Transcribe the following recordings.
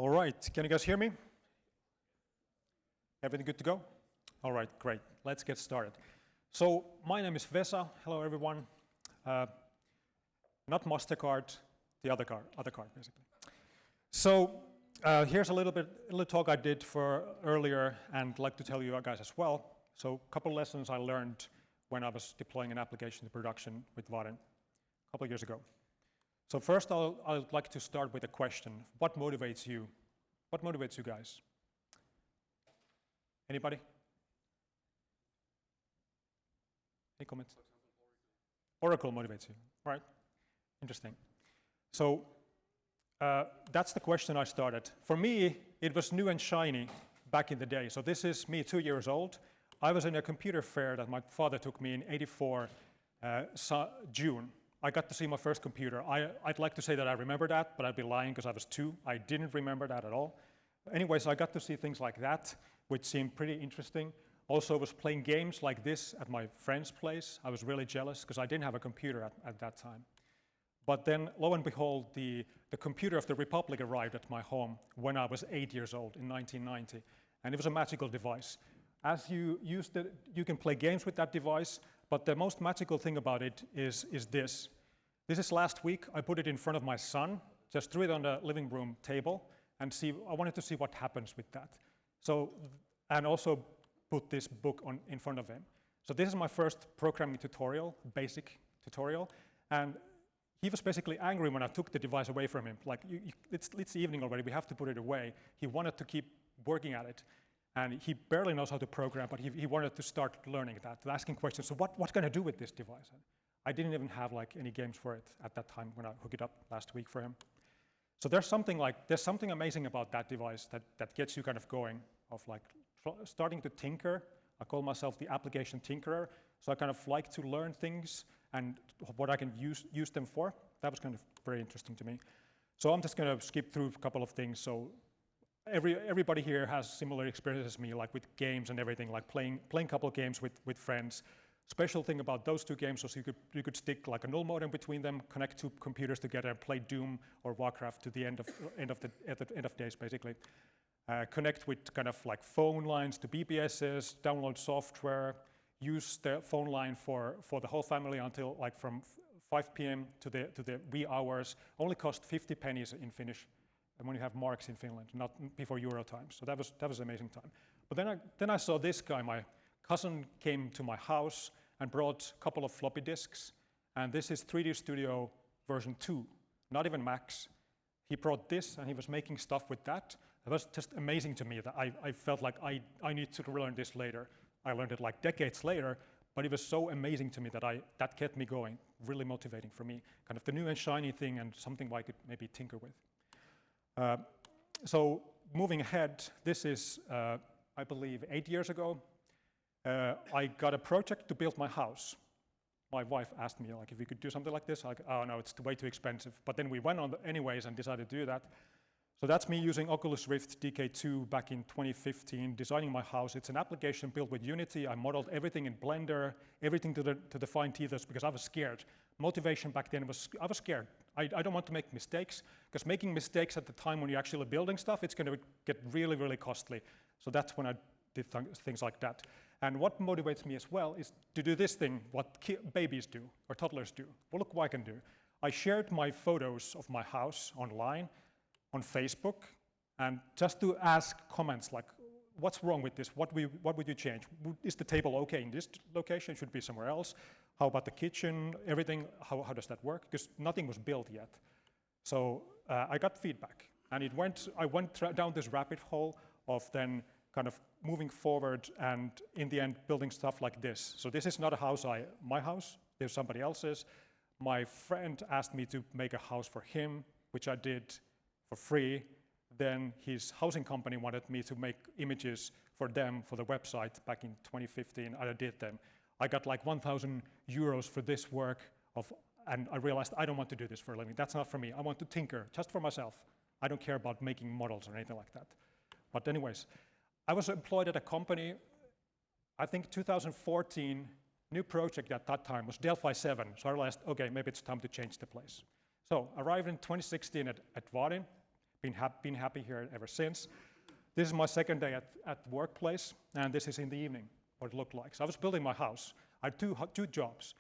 All right, can you guys hear me? Everything good to go? All right, great. Let's get started. So my name is Vesa. Hello, everyone. Not MasterCard, the other card, basically. So here's a little talk I did for earlier, and I'd like to tell you guys as well. So a couple lessons I learned when I was deploying an application to production with Vaadin a couple of years ago. So first, I'd like to start with a question. What motivates you? What motivates you guys? Anybody? Any comments? Oracle motivates you. All right. Interesting. So that's the question I started. For me, it was new and shiny back in the day. So this is me, 2 years old. I was in a computer fair that my father took me in '84, June. I got to see my first computer. I'd like to say that I remember that, but I'd be lying because I was 2. I didn't remember that at all. Anyways, I got to see things like that, which seemed pretty interesting. Also, I was playing games like this at my friend's place. I was really jealous because I didn't have a computer at that time. But then, lo and behold, the computer of the Republic arrived at my home when I was 8 years old in 1990. And it was a magical device. As you used it, you can play games with that device, but the most magical thing about it is this. This is last week. I put it in front of my son, just threw it on the living room table, and I wanted to see what happens with that. So, and also put this book in front of him. So this is my first programming tutorial, basic tutorial, and he was basically angry when I took the device away from him. Like, it's evening already, we have to put it away. He wanted to keep working at it. And he barely knows how to program, but he wanted to start learning that, asking questions. So what can I do with this device? I didn't even have any games for it at that time when I hooked it up last week for him. So there's something amazing about that device that gets you kind of going, of starting to tinker. I call myself the application tinkerer. So I kind of like to learn things and what I can use them for. That was kind of very interesting to me. So I'm just going to skip through a couple of things. So everybody here has similar experiences as me, like with games and everything, like playing a couple of games with friends. Special thing about those 2 games was you could stick like a null modem between them, connect 2 computers together, and play Doom or Warcraft to the end of days, basically. Connect with kind of like phone lines to BBSs, download software, use the phone line for the whole family until like from 5 p.m. to the wee hours. Only cost 50 pennies in Finnish. And when you have marks in Finland, not before Euro times. So that was an amazing time. But then I saw this guy. My cousin came to my house and brought a couple of floppy disks. And this is 3D Studio version 2, not even Max. He brought this and he was making stuff with that. It was just amazing to me that I felt like I need to learn this later. I learned it like decades later, but it was so amazing to me that kept me going, really motivating for me. Kind of the new and shiny thing and something I could maybe tinker with. So moving ahead, this is, I believe, 8 years ago. I got a project to build my house. My wife asked me if we could do something like this. Oh no, it's way too expensive. But then we went on anyways and decided to do that. So that's me using Oculus Rift DK2 back in 2015, designing my house. It's an application built with Unity. I modeled everything in Blender, everything to the fine teethers because I was scared. Motivation back then was I was scared. I don't want to make mistakes because making mistakes at the time when you're actually building stuff, it's going to get really, really costly. So that's when I did things like that. And what motivates me as well is to do this thing, what babies do or toddlers do. Well, look what I can do. I shared my photos of my house online on Facebook, and just to ask comments like, what's wrong with this? What would you change? Is the table okay in this location? Should it be somewhere else? How about the kitchen? Everything, how does that work? Because nothing was built yet. So I got feedback, and I went down this rabbit hole of then kind of moving forward and in the end building stuff like this. So this is not a house, my house, there's somebody else's. My friend asked me to make a house for him, which I did for free. Then his housing company wanted me to make images for them for the website back in 2015. I did them. I got like 1,000 euros for this work, and I realized I don't want to do this for a living. That's not for me. I want to tinker just for myself. I don't care about making models or anything like that. But anyways, I was employed at a company, I think 2014, new project at that time was Delphi 7. So I realized, okay, maybe it's time to change the place. So arrived in 2016 at Vaadin, been happy here ever since. This is my second day at the workplace, and this is in the evening, what it looked like. So I was building my house. I had two jobs,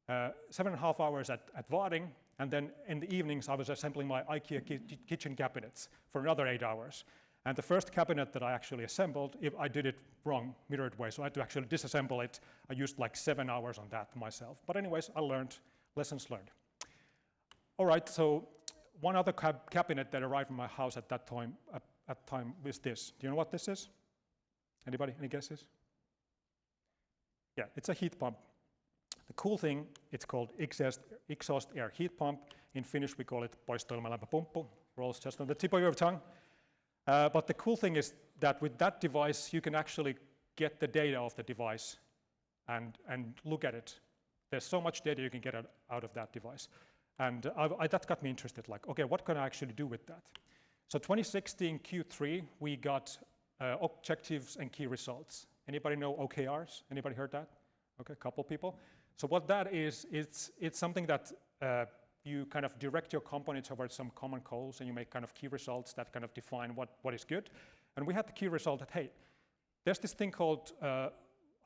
7.5 hours at Vaadin, and then in the evenings I was assembling my IKEA kitchen cabinets for another 8 hours. And the first cabinet that I actually assembled, I did it wrong, mirrored way, so I had to actually disassemble it. I used like 7 hours on that myself. But anyways, I learned, lessons learned. All right, so one other cabinet that arrived in my house at that time is this. Do you know what this is? Anybody, any guesses? Yeah, it's a heat pump. The cool thing, it's called exhaust air heat pump. In Finnish, we call it poistoilmalämpöpumppu. Rolls just on the tip of your tongue. But the cool thing is that with that device, you can actually get the data of the device and look at it. There's so much data you can get out of that device. And that got me interested, like, okay, what can I actually do with that? So 2016 Q3, we got objectives and key results. Anybody know OKRs? Anybody heard that? Okay, a couple people. So what that is, it's something that you kind of direct your company towards some common goals, and you make kind of key results that kind of define what is good. And we had the key result that, hey, there's this thing called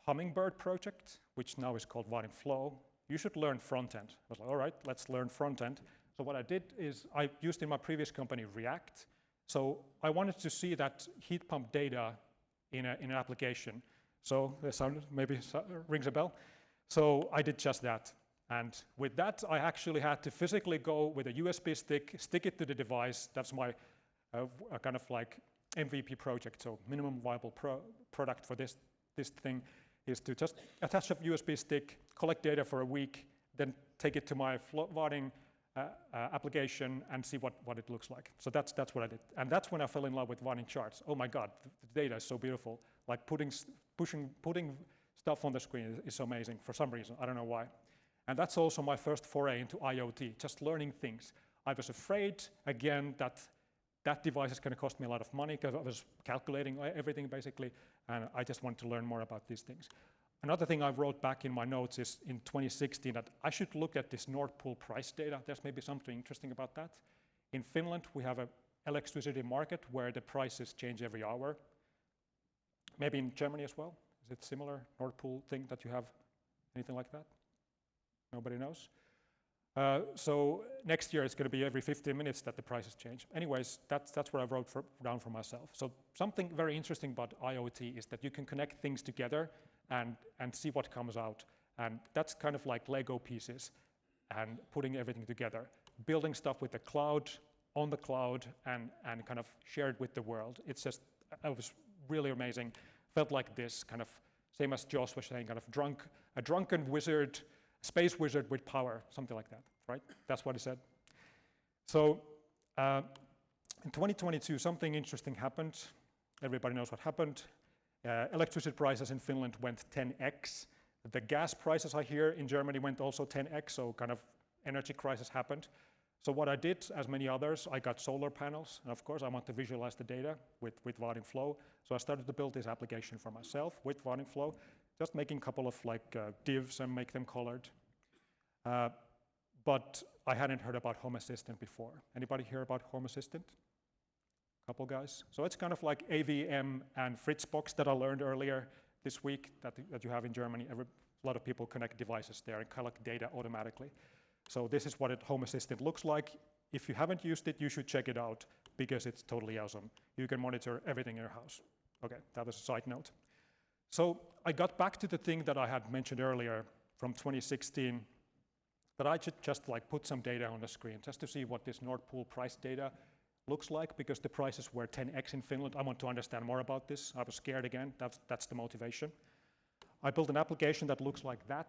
Hummingbird project, which now is called Vaadin Flow. You should learn front end. I was like, all right, let's learn front end. So what I did is I used in my previous company React. So I wanted to see that heat pump data in an application. So the sound maybe rings a bell. So I did just that. And with that, I actually had to physically go with a USB stick it to the device. That's my kind of like MVP project. So minimum viable product for this thing is to just attach a USB stick, collect data for a week, then take it to my Vaadin application and see what it looks like. So that's what I did. And that's when I fell in love with Vaadin charts. Oh my God, the data is so beautiful. Like putting stuff on the screen is so amazing for some reason. I don't know why. And that's also my first foray into IoT, just learning things. I was afraid, again, that device is going to cost me a lot of money because I was calculating everything basically, and I just wanted to learn more about these things. Another thing I wrote back in my notes is in 2016 that I should look at this Nord Pool price data. There's maybe something interesting about that. In Finland, we have an electricity market where the prices change every hour. Maybe in Germany as well. Is it similar Nord Pool thing that you have? Anything like that? Nobody knows. So next year it's going to be every 15 minutes that the prices change. Anyways, that's what I wrote down for myself. So something very interesting about IoT is that you can connect things together and see what comes out. And that's kind of like Lego pieces and putting everything together. Building stuff with the cloud, on the cloud, and kind of shared with the world. It was really amazing. Felt like this kind of, same as Josh was saying, kind of a drunken wizard, space wizard with power, something like that, right? That's what he said. So in 2022, something interesting happened. Everybody knows what happened. Electricity prices in Finland went 10x. The gas prices I hear in Germany went also 10x, so kind of energy crisis happened. So what I did, as many others, I got solar panels, and of course I want to visualize the data with Vaadin Flow. So I started to build this application for myself with Vaadin Flow, just making a couple of like divs and make them colored. But I hadn't heard about Home Assistant before. Anybody hear about Home Assistant? Couple guys. So it's kind of like AVM and Fritzbox that I learned earlier this week that you have in Germany. A lot of people connect devices there and collect data automatically. So this is what a Home Assistant looks like. If you haven't used it, you should check it out because it's totally awesome. You can monitor everything in your house. Okay, that was a side note. So I got back to the thing that I had mentioned earlier from 2016, that I should just like put some data on the screen just to see what this Nord Pool price data looks like, because the prices were 10x in Finland. I want to understand more about this. I was scared again. That's the motivation. I built an application that looks like that.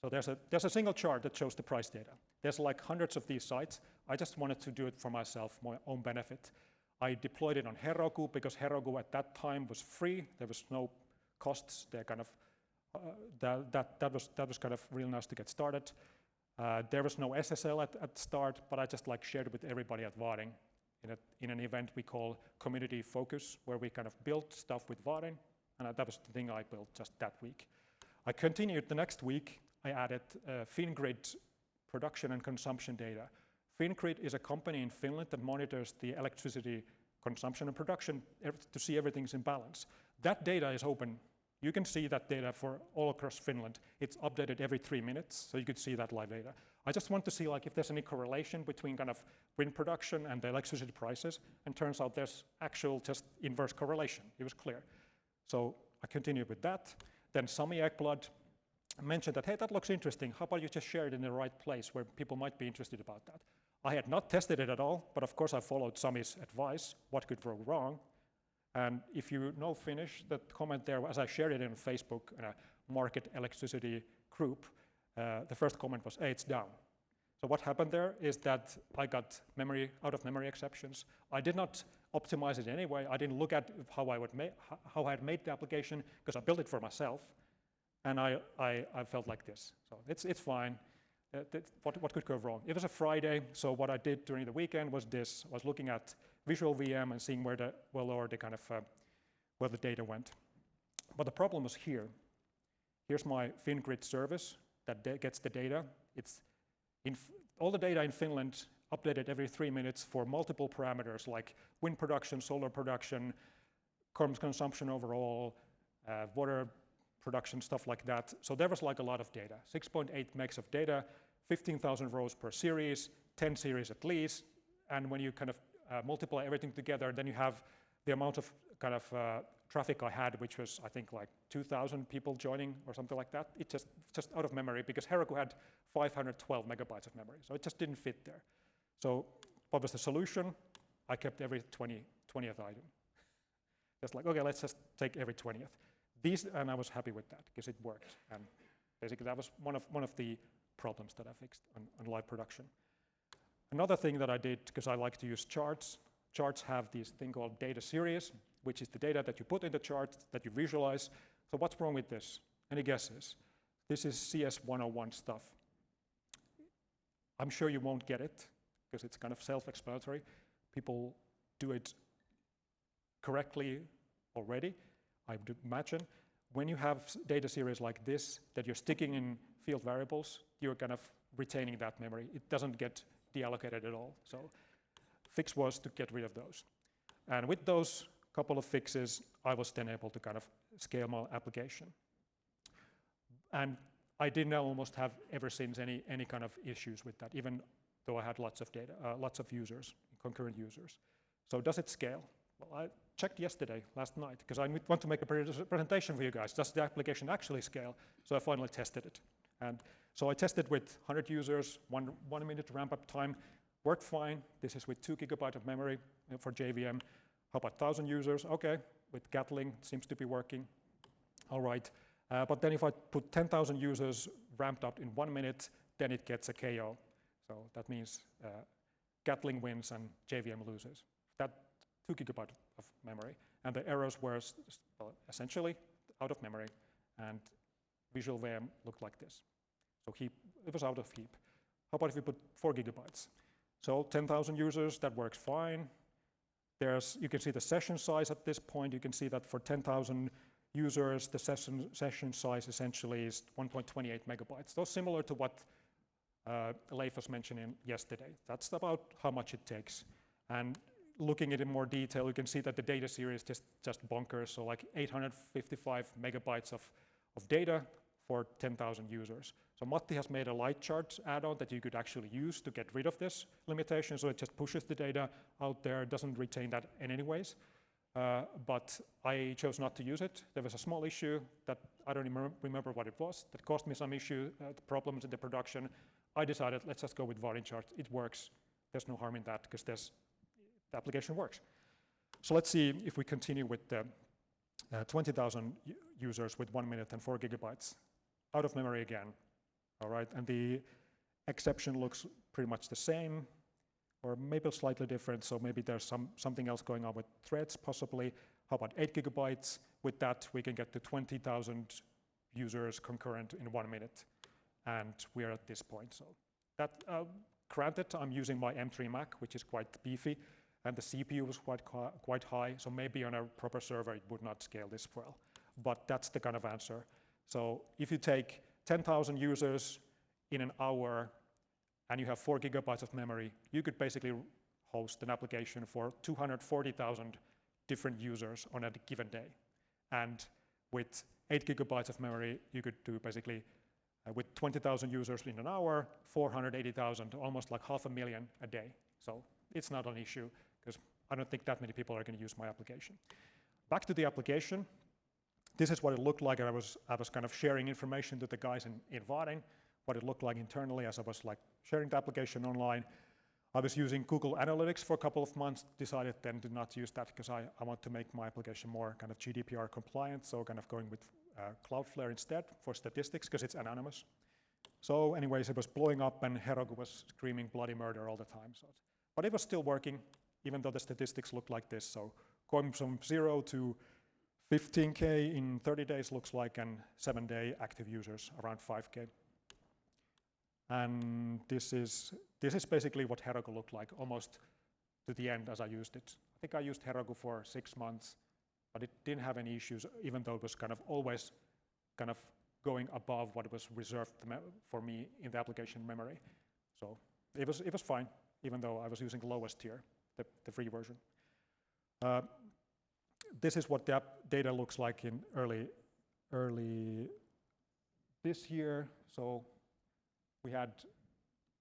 So there's a single chart that shows the price data. There's like hundreds of these sites. I just wanted to do it for myself, my own benefit. I deployed it on Heroku because Heroku at that time was free. There was no costs. They kind of that was kind of real nice to get started. There was no SSL at the start, but I just like shared it with everybody at Vaadin in an event we call Community Focus, where we kind of built stuff with Vaadin, and that was the thing I built just that week. I continued the next week. I added FinGrid production and consumption data FinGrid is a company in Finland that monitors the electricity consumption and production to see everything's in balance. That data is open. You can see that data for all across Finland. It's updated every 3 minutes, so you could see that live data. I just want to see like if there's any correlation between kind of wind production and the electricity prices, and turns out there's actual just inverse correlation. It was clear. So I continued with that. Then Sami Ekblad mentioned that, hey, that looks interesting. How about you just share it in the right place where people might be interested about that? I had not tested it at all, but of course I followed Sami's advice, what could go wrong. And if you know Finnish, that comment there, as I shared it in Facebook in a market electricity group, the first comment was, hey, it's down. So what happened there is that I got out of memory exceptions. I did not optimize it anyway. I didn't look at how I had made the application, because I built it for myself. And I felt like this. So it's fine. What could go wrong? It was a Friday, so what I did during the weekend was this. I was looking at Visual VM and seeing where the data went. But the problem was here. Here's my FinGrid service that gets the data. It's all the data in Finland updated every 3 minutes for multiple parameters like wind production, solar production, consumption overall, water production, stuff like that. So there was like a lot of data, 6.8 megs of data, 15,000 rows per series, 10 series at least. And when you kind of multiply everything together, then you have the amount of kind of traffic I had, which was, I think, like 2,000 people joining or something like that. It just out of memory, because Heroku had 512 megabytes of memory. So it just didn't fit there. So what was the solution? I kept every 20th item. Just like, okay, let's just take every 20th. And I was happy with that because it worked. And basically that was one of the problems that I fixed on live production. Another thing that I did, because I like to use charts, charts have this thing called data series, which is the data that you put in the chart that you visualize. So what's wrong with this? Any guesses? This is CS 101 stuff. I'm sure you won't get it because it's kind of self-explanatory. People do it correctly already, I would imagine. When you have data series like this that you're sticking in field variables, you're kind of retaining that memory. It doesn't get deallocated at all. So fix was to get rid of those. And with those couple of fixes, I was then able to kind of scale my application. And I didn't almost have ever since any kind of issues with that, even though I had lots of data, lots of users, concurrent users. So does it scale? Well, I checked last night, because I want to make a presentation for you guys. Does the application actually scale? So I finally tested it. And so I tested with 100 users, 1 minute ramp-up time, worked fine. This is with 2 GB of memory for JVM. How about 1,000 users? Okay, with Gatling, it seems to be working. All right, but then if I put 10,000 users ramped up in 1 minute, then it gets a KO. So that means Gatling wins and JVM loses. That 2 GB of memory. And the errors were essentially out of memory, and Visual VM looked like this. So it was out of heap. How about if we put 4 GB? So 10,000 users, that works fine. You can see the session size at this point. You can see that for 10,000 users, the session size essentially is 1.28 megabytes. So similar to what Leif was mentioning yesterday. That's about how much it takes. And looking at it in more detail, you can see that the data series is just bonkers. So like 855 megabytes of data for 10,000 users. So Matti has made a light chart add-on that you could actually use to get rid of this limitation. So it just pushes the data out there, doesn't retain that in any ways. But I chose not to use it. There was a small issue that I don't remember what it was that caused me some problems in the production. I decided, let's just go with Vaadin chart. It works. There's no harm in that because the application works. So let's see if we continue with the 20,000 users with 1 minute and 4 GB out of memory again. All right, and the exception looks pretty much the same, or maybe slightly different. So maybe there's something else going on with threads, possibly. How about 8 GB? With that, we can get to 20,000 users concurrent in 1 minute, and we're at this point. So that, granted, I'm using my M3 Mac, which is quite beefy, and the CPU was quite high. So maybe on a proper server, it would not scale this well. But that's the kind of answer. So if you take 10,000 users in an hour and you have 4 gigabytes of memory, you could basically host an application for 240,000 different users on a given day. And with 8 gigabytes of memory, you could do basically, with 20,000 users in an hour, 480,000, almost like 500,000 a day. So it's not an issue, because I don't think that many people are going to use my application. Back to the application. This is what it looked like. I was kind of sharing information to the guys in Vaadin, what it looked like internally as I was like sharing the application online. I was using Google Analytics for a couple of months, decided then to not use that because I want to make my application more kind of GDPR compliant, so kind of going with Cloudflare instead for statistics because it's anonymous. So anyways, it was blowing up and Heroku was screaming bloody murder all the time. So but it was still working, even though the statistics looked like this. So going from 0 to 15K in 30 days looks like, and 7-day active users around 5K. And this is basically what Heroku looked like almost to the end as I used it. I think I used Heroku for 6 months, but it didn't have any issues, even though it was kind of always kind of going above what was reserved for me in the application memory. So it was fine, even though I was using the lowest tier, the free version. This is what the app data looks like in early this year. So we had,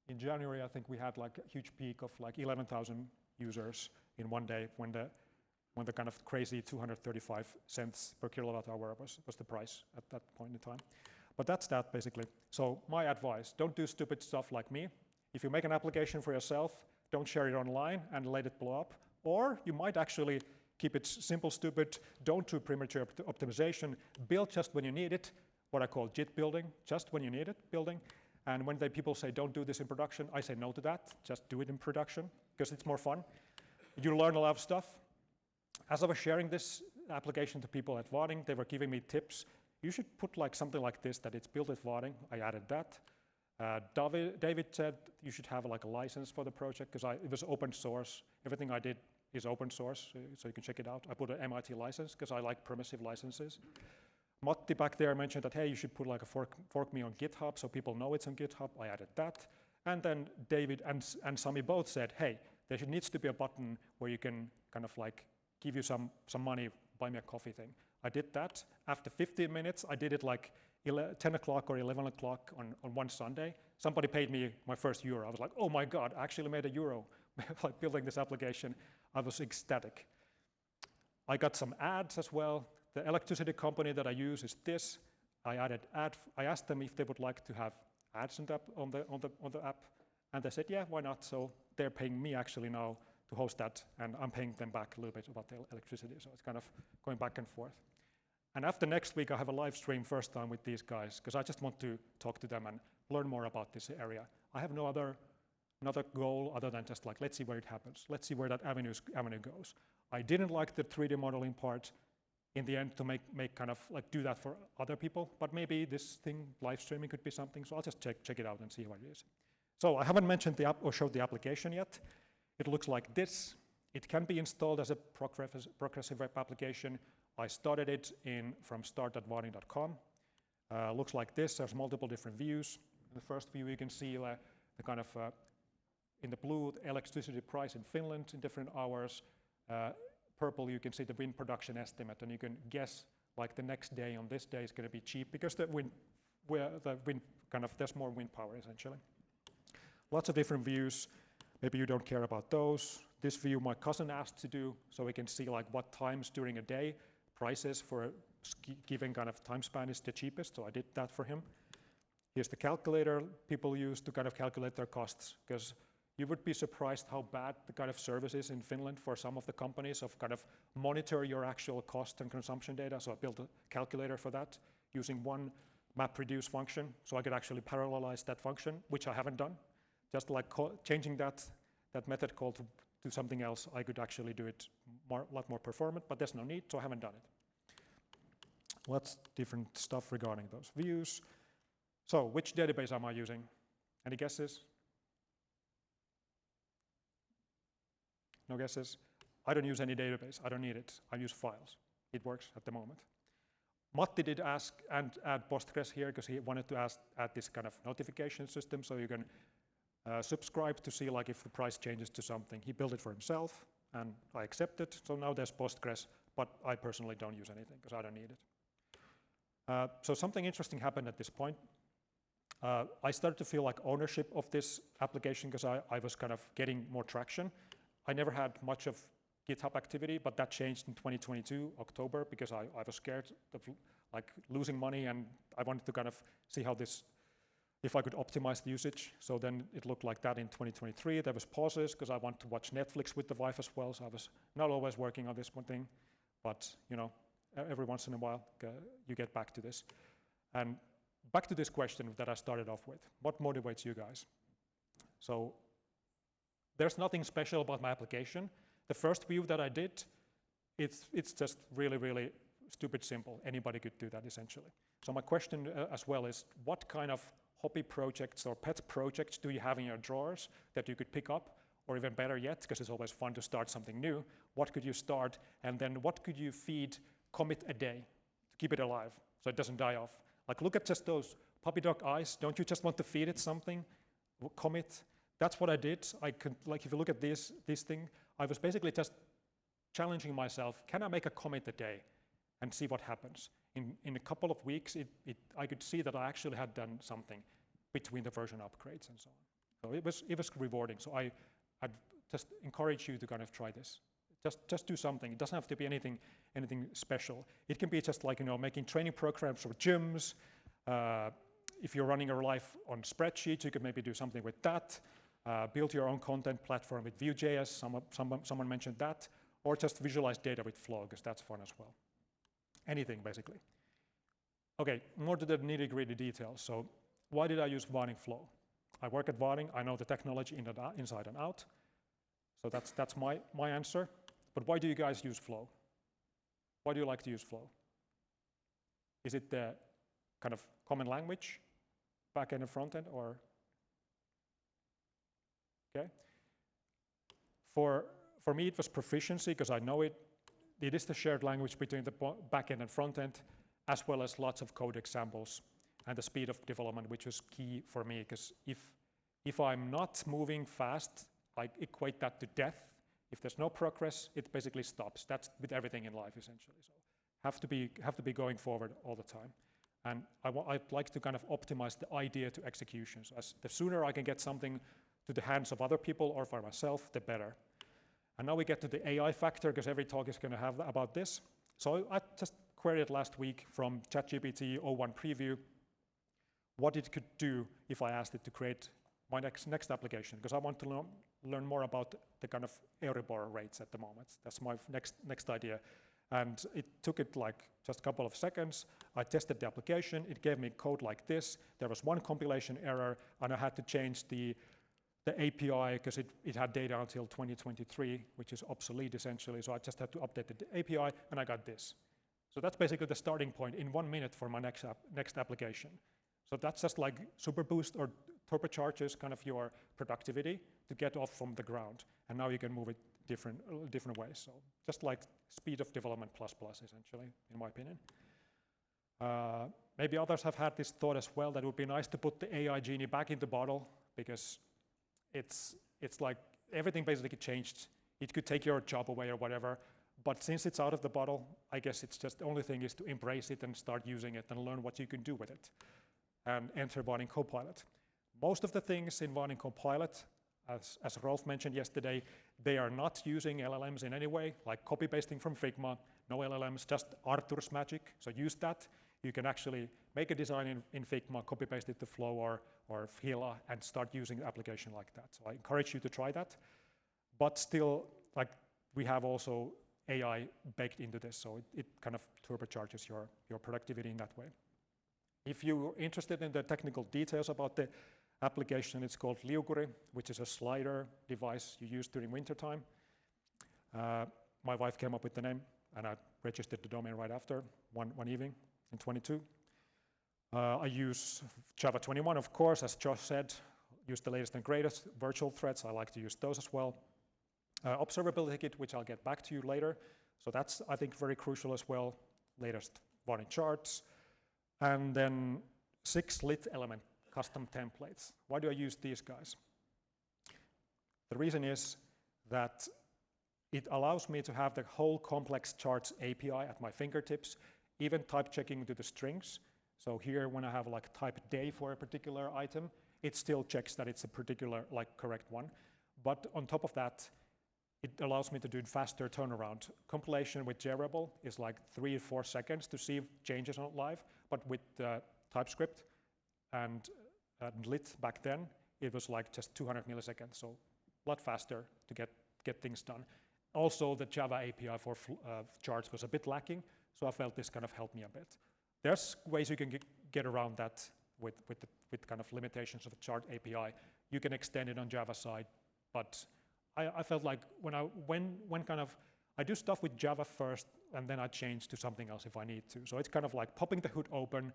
in January, I think we had like a huge peak of like 11,000 users in one day when the kind of crazy 235 cents per kilowatt hour was the price at that point in time. But that's that basically. So my advice, don't do stupid stuff like me. If you make an application for yourself, don't share it online and let it blow up. Or you might actually keep it simple, stupid, don't do premature optimization, build just when you need it, what I call JIT building, just when you need it building. And when people say don't do this in production, I say no to that, just do it in production, because it's more fun. You learn a lot of stuff. As I was sharing this application to people at Vaadin, they were giving me tips. You should put like something like this, that it's built at Vaadin. I added that. David said you should have like a license for the project, because it was open source. Everything I did is open source, so you can check it out. I put an MIT license, because I like permissive licenses. Matti back there mentioned that, hey, you should put like a fork me on GitHub so people know it's on GitHub. I added that. And then David and Sami both said, hey, there needs to be a button where you can kind of like give you some money, buy me a coffee thing. I did that. After 15 minutes, I did it like 10 o'clock or 11 o'clock on one Sunday. Somebody paid me my first euro. I was like, oh my God, I actually made a euro like building this application. I was ecstatic. I got some ads as well. The electricity company that I use is this. I asked them if they would like to have ads on the app, and they said, yeah, why not? So they're paying me actually now to host that, and I'm paying them back a little bit about the electricity. So it's kind of going back and forth. And after next week, I have a live stream first time with these guys, because I just want to talk to them and learn more about this area. I have no other goal other than just like, let's see where it happens. Let's see where that avenue goes. I didn't like the 3D modeling part in the end to make kind of like do that for other people, but maybe this thing, live streaming, could be something. So I'll just check it out and see what it is. So I haven't mentioned the app or showed the application yet. It looks like this. It can be installed as a progressive web application. I started it from start.vaadin.com. Looks like this. There's multiple different views. In the first view, you can see the kind of in the blue, the electricity price in Finland in different hours. Purple, you can see the wind production estimate, and you can guess like the next day on this day is going to be cheap because there's more wind power essentially. Lots of different views. Maybe you don't care about those. This view my cousin asked to do, so we can see like what times during a day prices for a given kind of time span is the cheapest. So I did that for him. Here's the calculator people use to kind of calculate their costs, because you would be surprised how bad the kind of service is in Finland for some of the companies of kind of monitor your actual cost and consumption data. So I built a calculator for that using one MapReduce function. So I could actually parallelize that function, which I haven't done. Just like changing that method call to something else, I could actually do it a lot more performant, but there's no need, so I haven't done it. Lots different stuff regarding those views. So which database am I using? Any guesses? No guesses? I don't use any database. I don't need it. I use files. It works at the moment. Matti did ask and add Postgres here because he wanted to add this kind of notification system, so you can subscribe to see like if the price changes to something. He built it for himself, and I accept it. So now there's Postgres, but I personally don't use anything because I don't need it. So something interesting happened at this point. I started to feel like ownership of this application because I was kind of getting more traction. I never had much of GitHub activity, but that changed in 2022, October, because I was scared of like losing money, and I wanted to kind of see how this, if I could optimize the usage. So then it looked like that in 2023. There was pauses because I want to watch Netflix with the wife as well. So I was not always working on this one thing, but you know, every once in a while you get back to this. And back to this question that I started off with. What motivates you guys? So there's nothing special about my application. The first view that I did, it's just really, really stupid simple. Anybody could do that essentially. So my question as well is, what kind of hobby projects or pet projects do you have in your drawers that you could pick up? Or even better yet, because it's always fun to start something new, what could you start? And then what could you feed commit a day to keep it alive so it doesn't die off? Like look at just those puppy dog eyes. Don't you just want to feed it something? Commit. That's what I did. I could, like, if you look at this thing, I was basically just challenging myself. Can I make a commit a day and see what happens? In a couple of weeks, I could see that I actually had done something between the version upgrades and so on. So it was rewarding. So I'd just encourage you to kind of try this. Just do something. It doesn't have to be anything special. It can be just like, you know, making training programs for gyms. If you're running your life on spreadsheets, you could maybe do something with that. Build your own content platform with Vue.js. Someone mentioned that. Or just visualize data with Flow, because that's fun as well. Anything, basically. Okay, more to the nitty-gritty details. So why did I use Vaadin Flow? I work at Vaadin. I know the technology inside and out. So that's my answer. But why do you guys use Flow? Why do you like to use Flow? Is it the kind of common language, back end and front end, or? Okay. For me, it was proficiency, because I know it is the shared language between the back end and front end, as well as lots of code examples, and the speed of development, which was key for me, because if I'm not moving fast, I equate that to death. If there's no progress, it basically stops. That's with everything in life, essentially. So have to be going forward all the time. And I'd like to kind of optimize the idea to execution. So the sooner I can get something to the hands of other people or for myself, the better. And now we get to the AI factor, because every talk is going to have about this. So I just queried last week from ChatGPT 01 preview what it could do if I asked it to create my next application, because I want to learn more about the kind of Euribor rates at the moment. That's my next idea. And it took it like just a couple of seconds. I tested the application. It gave me code like this. There was one compilation error, and I had to change the API, because it had data until 2023, which is obsolete essentially. So I just had to update the API, and I got this. So that's basically the starting point in 1 minute for my next application. So that's just like super boost or turbocharges kind of your productivity to get off from the ground. And now you can move it different ways. So just like speed of development plus essentially, in my opinion. Maybe others have had this thought as well, that it would be nice to put the AI genie back in the bottle, because it's like everything basically changed. It could take your job away or whatever. But since it's out of the bottle, I guess it's just the only thing is to embrace it and start using it and learn what you can do with it. And enter Vaadin Copilot. Most of the things in Vaadin Copilot, as Rolf mentioned yesterday, they are not using LLMs in any way, like copy pasting from Figma, no LLMs, just Arthur's magic. So use that. You can actually make a design in Figma, copy paste it to Flow or Fila, and start using the application like that. So I encourage you to try that. But still, like, we have also AI baked into this, so it kind of turbocharges your productivity in that way. If you're interested in the technical details about the application, it's called Liukuri, which is a slider device you use during wintertime. My wife came up with the name, and I registered the domain right after, one evening in 22. I use Java 21, of course, as Josh said, use the latest and greatest virtual threads. I like to use those as well. Observability kit, which I'll get back to you later. So that's, I think, very crucial as well. Latest Vaadin charts. And then 6 lit element custom templates. Why do I use these guys? The reason is that it allows me to have the whole complex charts API at my fingertips, even type checking to the strings. So here, when I have like type day for a particular item, it still checks that it's a particular like correct one. But on top of that, it allows me to do faster turnaround. Compilation with JRebel is like 3 or 4 seconds to see changes on live, but with TypeScript and lit back then, it was like just 200 milliseconds, so a lot faster to get things done. Also, the Java API for charts was a bit lacking, so I felt this kind of helped me a bit. There's ways you can get around that with kind of limitations of a chart API. You can extend it on Java side, but I felt like when kind of I do stuff with Java first, and then I change to something else if I need to. So it's kind of like popping the hood open,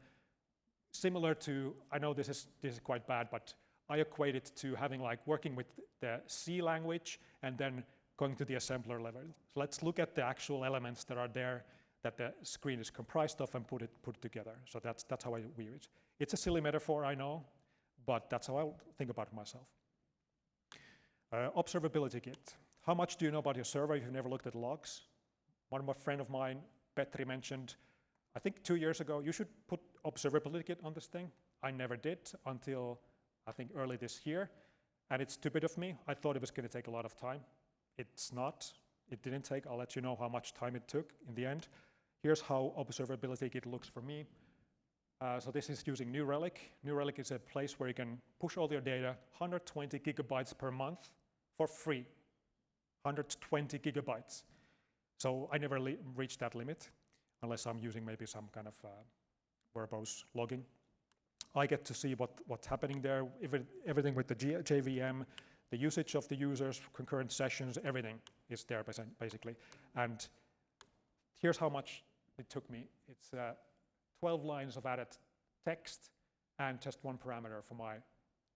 similar to, I know this is quite bad, but I equate it to having like working with the C language and then going to the assembler level. So let's look at the actual elements that are there that the screen is comprised of and put it together. So that's how I view it. It's a silly metaphor, I know, but that's how I think about it myself. Observability Kit. How much do you know about your server if you've never looked at logs? One of my friend of mine, Petri, mentioned, I think 2 years ago, you should put Observability Kit on this thing. I never did until I think early this year, and it's stupid of me. I thought it was going to take a lot of time. It's not. It didn't take. I'll let you know how much time it took in the end. Here's how Observability Kit looks for me. So this is using New Relic. New Relic is a place where you can push all your data, 120 gigabytes per month for free. 120 gigabytes. So I never reached that limit, unless I'm using maybe some kind of verbose logging. I get to see what's happening there, everything with the JVM, the usage of the users, concurrent sessions, everything is there basically. And here's how much it took me. It's 12 lines of added text and just one parameter for my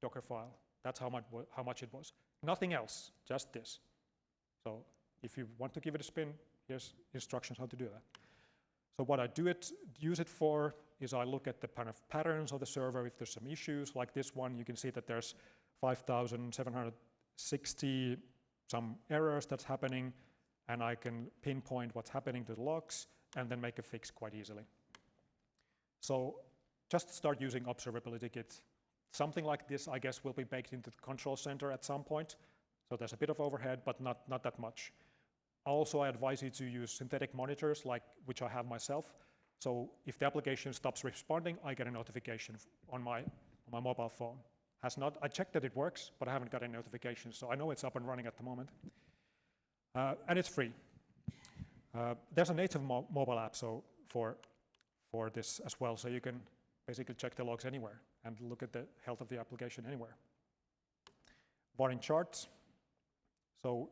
Docker file. That's how much it was. Nothing else, just this. So if you want to give it a spin, here's instructions how to do that. So what I use it for is I look at the kind of patterns of the server. If there's some issues like this one, you can see that there's 5,760 some errors that's happening, and I can pinpoint what's happening to the logs and then make a fix quite easily. So just start using Observability Kit. Something like this, I guess, will be baked into the control center at some point. So there's a bit of overhead, but not that much. Also, I advise you to use synthetic monitors, which I have myself. So if the application stops responding, I get a notification on my mobile phone. I checked that it works, but I haven't got any notifications, so I know it's up and running at the moment. And it's free. There's a native mobile app for this as well, so you can basically check the logs anywhere and look at the health of the application anywhere. Vaadin charts. So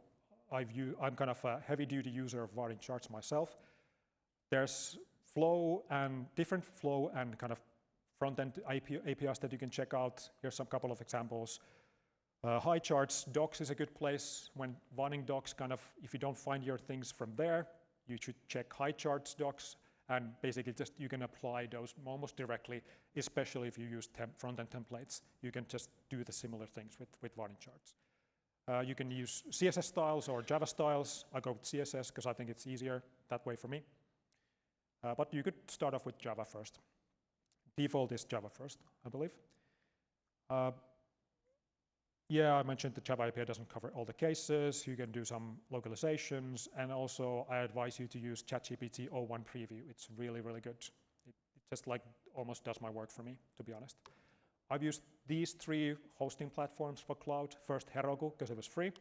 I'm kind of a heavy-duty user of Vaadin charts myself. There's different flow and kind of front-end APIs that you can check out. Here's some couple of examples. High charts docs is a good place. When Vaadin docs, if you don't find your things from there, you should check high charts docs, and basically just you can apply those almost directly, especially if you use front-end templates. You can just do the similar things with Vaadin charts. You can use CSS styles or Java styles. I go with CSS because I think it's easier that way for me. But you could start off with Java first. Default is Java first, I believe. Yeah, I mentioned the Java API doesn't cover all the cases. You can do some localizations, and also I advise you to use ChatGPT 01 preview. It's really, really good. It just like almost does my work for me, to be honest. I've used these 3 hosting platforms for cloud. First, Heroku, because it was free.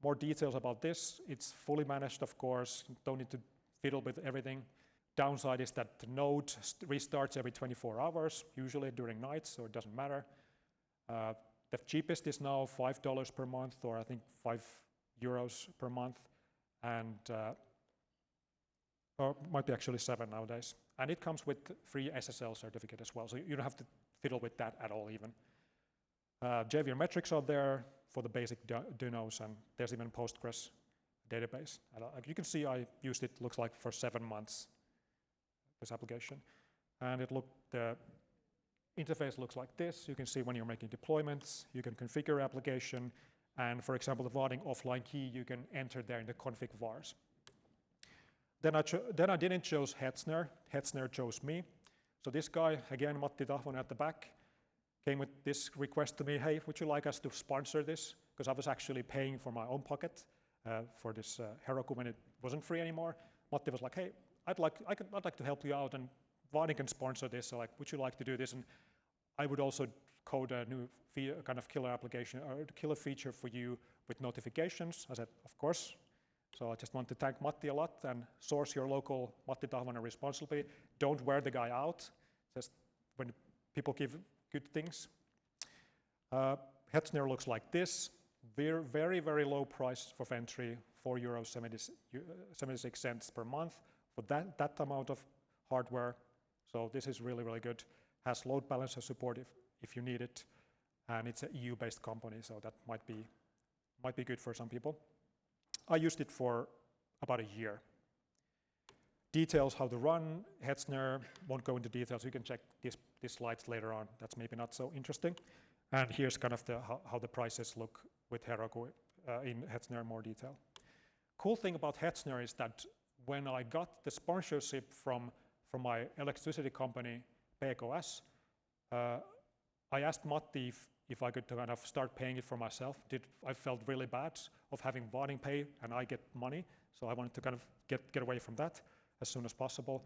More details about this. It's fully managed, of course. You don't need to fiddle with everything. Downside is that the node restarts every 24 hours, usually during nights, so it doesn't matter. The cheapest is now $5 per month, or I think €5 per month, and or might be actually 7 nowadays. And it comes with free SSL certificate as well, so you don't have to fiddle with that at all even. JVM metrics are there for the basic dynos, and there's even Postgres database. And you can see I used it, looks like for 7 months, this application. And the interface looks like this. You can see when you're making deployments, you can configure your application, And for example, the Vaadin offline key, you can enter there in the config vars. Then I didn't choose Hetzner. Hetzner chose me. So this guy, again, Matti Tahvonen at the back, came with this request to me, hey, would you like us to sponsor this? Because I was actually paying for my own pocket for this Heroku when it wasn't free anymore. Matti was like, hey, I'd like to help you out, and Vaadin can sponsor this, so like, would you like to do this? And I would also code a new kind of killer application or killer feature for you with notifications. I said, of course. So I just want to thank Matti a lot and source your local Matti Tahvonen responsibly. Don't wear the guy out, just when people give good things. Hetzner looks like this. Very, very low price for entry, €4.76 per month for that amount of hardware. So this is really, really good. Has load balancer support if you need it, and it's an EU-based company, so that might be good for some people. I used it for about a year. Details how to run Hetzner, won't go into details. You can check these slides later on. That's maybe not so interesting. And here's kind of how the prices look with Heroku in Hetzner in more detail. Cool thing about Hetzner is that when I got the sponsorship from my electricity company, PKS, I asked Matti if I could kind of start paying it for myself. I felt really bad of having Vaadin pay and I get money, so I wanted to kind of get away from that as soon as possible.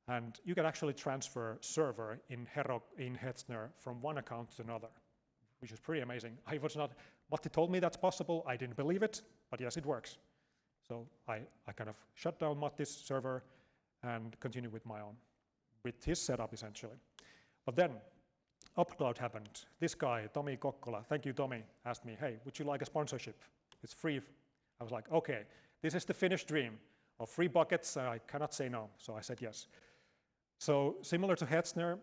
And you can actually transfer server in Hetzner from one account to another, which is pretty amazing. Matti told me that's possible. I didn't believe it, but yes, it works. So I kind of shut down Matti's server and continue with my own, with his setup essentially. But then UpCloud happened. This guy, Tomi Kokkola, thank you Tomi, asked me, hey, would you like a sponsorship? It's free. I was like, okay, this is the Finnish dream of free buckets. I cannot say no, so I said yes. So similar to Hetzner,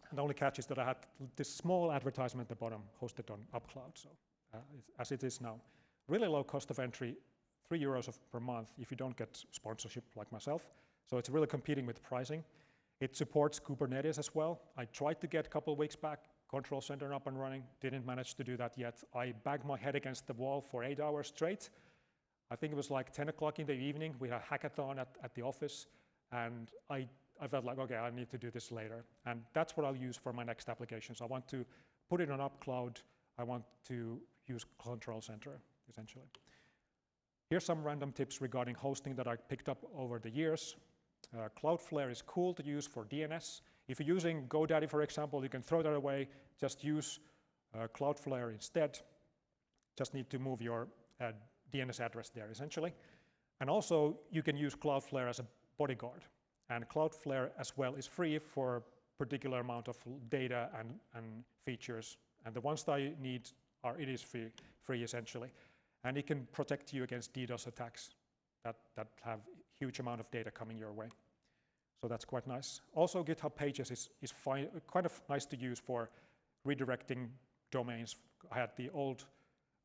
and the only catch is that I had this small advertisement at the bottom hosted on UpCloud, so as it is now. Really low cost of entry, €3 per month if you don't get sponsorship like myself. So it's really competing with pricing. It supports Kubernetes as well. I tried to get a couple of weeks back Control Center up and running, didn't manage to do that yet. I banged my head against the wall for 8 hours straight. I think it was like 10 o'clock in the evening. We had a hackathon at the office, and I felt like, okay, I need to do this later. And that's what I'll use for my next applications. I want to put it on UpCloud. I want to use Control Center, essentially. Here's some random tips regarding hosting that I picked up over the years. Cloudflare is cool to use for DNS. If you're using GoDaddy, for example, you can throw that away. Just use Cloudflare instead. Just need to move your DNS address there, essentially. And also, you can use Cloudflare as a bodyguard. And Cloudflare as well is free for a particular amount of data and features. And the ones that I need it is free essentially. And it can protect you against DDoS attacks that have huge amount of data coming your way. So that's quite nice. Also, GitHub Pages is fine, kind of nice to use for redirecting domains. I had the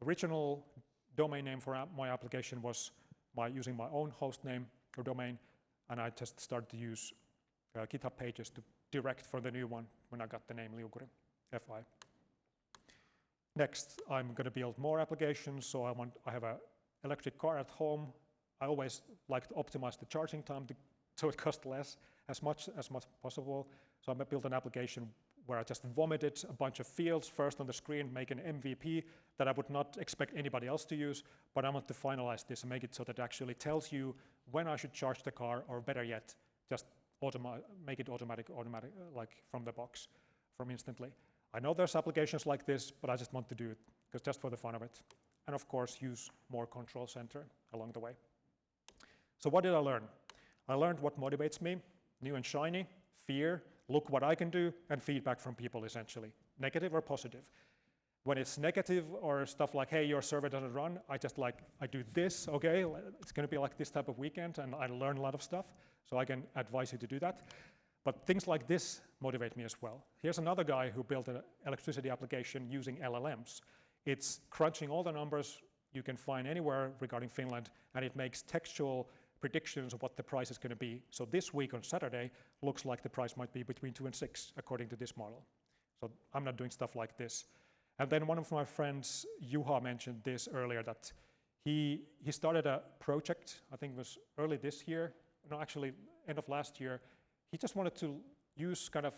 original domain name for my application was using my own host name or domain, and I just started to use GitHub Pages to direct for the new one when I got the name Liukuri, FI. Next, I'm going to build more applications. So I have an electric car at home. I always like to optimize the charging time so it costs less, as much as possible. So I'm going to build an application where I just vomited a bunch of fields first on the screen, make an MVP that I would not expect anybody else to use, but I want to finalize this and make it so that it actually tells you when I should charge the car, or better yet, just make it automatic, like from the box, from instantly. I know there's applications like this, but I just want to do it because just for the fun of it. And of course, use more Control Center along the way. So what did I learn? I learned what motivates me, new and shiny, fear, look what I can do, and feedback from people essentially, negative or positive. When it's negative or stuff like, hey, your server doesn't run, I do this, okay, it's going to be like this type of weekend, and I learn a lot of stuff, so I can advise you to do that. But things like this motivate me as well. Here's another guy who built an electricity application using LLMs. It's crunching all the numbers you can find anywhere regarding Finland, and it makes textual predictions of what the price is going to be. So this week on Saturday, looks like the price might be between 2 and 6, according to this model. So I'm not doing stuff like this. And then one of my friends, Juha, mentioned this earlier, that he started a project, I think it was early this year, no, actually end of last year. He just wanted to use kind of,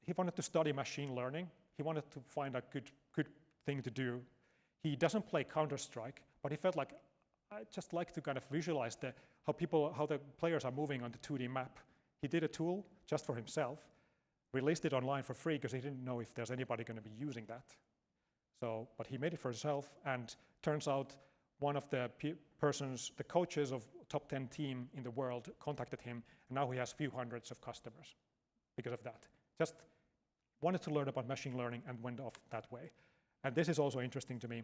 he wanted to study machine learning. He wanted to find a good thing to do. He doesn't play Counter-Strike, but he felt like, I just like to kind of visualize how the players are moving on the 2D map. He did a tool just for himself, released it online for free because he didn't know if there's anybody going to be using that. So, but he made it for himself, and turns out one of the the coaches of top 10 team in the world contacted him, and now he has few hundreds of customers because of that. Just wanted to learn about machine learning and went off that way. And this is also interesting to me.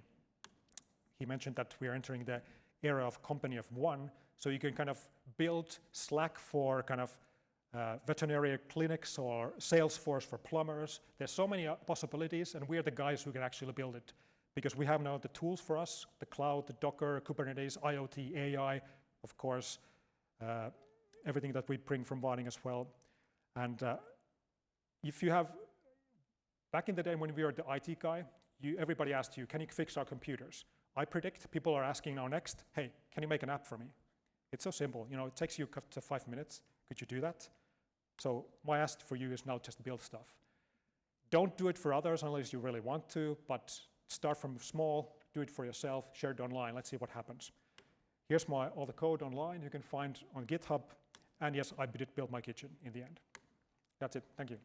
He mentioned that we are entering the era of company of one, so you can kind of build Slack for kind of veterinary clinics or Salesforce for plumbers. There's so many possibilities, and we are the guys who can actually build it because we have now the tools for us, the cloud, the Docker, Kubernetes, IoT, AI, of course, everything that we bring from Vaadin as well. And if you have, back in the day when we were the IT guy, everybody asked you, can you fix our computers? I predict people are asking now next, hey, can you make an app for me? It's so simple, you know, it takes you to 5 minutes. Could you do that? So my ask for you is now just build stuff. Don't do it for others unless you really want to, but start from small, do it for yourself, share it online, let's see what happens. Here's all the code online you can find on GitHub, and yes, I did build my kitchen in the end. That's it, thank you.